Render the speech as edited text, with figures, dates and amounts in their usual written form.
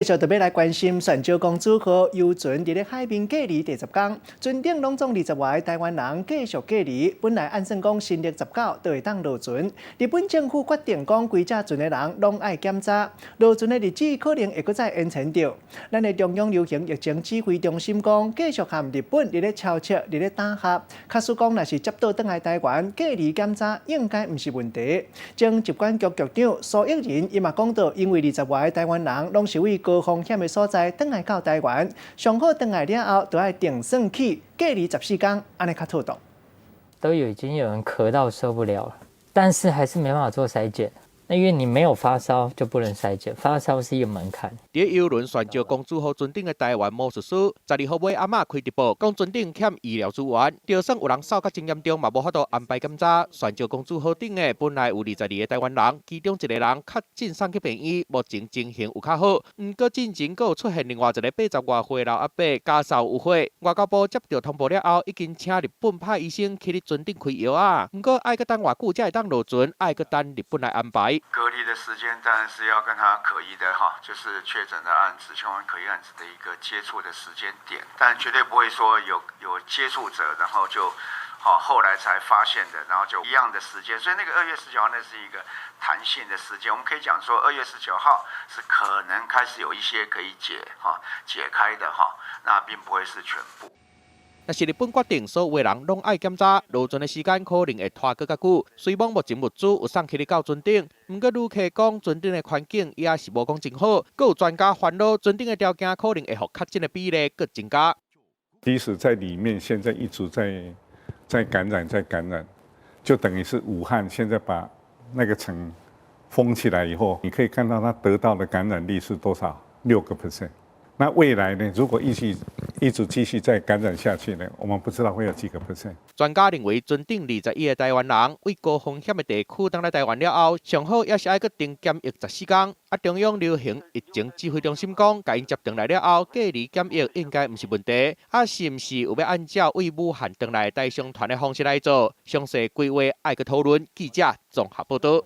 继续特别来关心泉州公主号游船伫咧海面隔离第10天，船顶拢总20位台湾人继续隔离。本来按算讲新历19就会当落船，日本政府决定讲规只船的人拢爱检查，落船的日子可能会搁再延长着。咱的中央流行疫情指挥中心讲，继续和日本伫咧敲切、伫咧打合，假使讲若是接到倒来台湾隔离检查，应该毋是问题。经疾管局局长苏益仁伊嘛讲到，因为20位台湾人拢是为高风险的所在，转来到台湾，上好转来了后，就要定算起隔离14天，安尼较妥当。已经有人咳到受不了了，但是还是没办法做筛检。那因为你没有发烧就不能筛检，发烧是一个门槛。伫邮轮泉州公主号船顶的台湾魔术师，12号尾阿嬷开直播，讲船顶欠医疗资源，就算有人扫甲真严重，嘛无法度安排检查。泉州公主号顶的本来有22个台湾人，其中一个人确诊送去病院，目前情形有较好。毋过进前阁有出现另外一个80外岁老阿伯家扫有火，外交部接到通报了后，已经请日本派医生去你船顶开药啊。毋过爱搁等偌久才会当落船，爱搁等日本来安排。隔离的时间当然是要跟他可疑的就是确诊的案子、相关可疑案子的一个接触的时间点，但绝对不会说有接触者，然后就后来才发现的，然后就一样的时间，所以那个2月19号那是一个弹性的时间，我们可以讲说2月19号是可能开始有一些可以解开的那并不会是全部。若是日本决定所有人拢爱检查，落船的时间可能会拖更较久。虽望目前物资有送去你到船顶，不过旅客讲船顶的环境也是无讲真好，阁有专家烦恼船顶的条件可能会互确诊的比例更增加。即使在里面，现在一直在感染，就等于是武汉现在把那个城封起来以后，你可以看到它得到的感染率是多少？6%。那未来呢？如果一直继续再感染下去呢？我们不知道会有几个%。专家认为，船顶21个台湾人为高风险的地区登来台湾了后，上好也是爱去定检疫14天。中央流行疫情指挥中心讲，甲因接登来了后，隔离检疫应该毋是问题。是毋是有要按照为武汉登来带伤团的方式来做？详细规划爱去讨论。记者综合报道。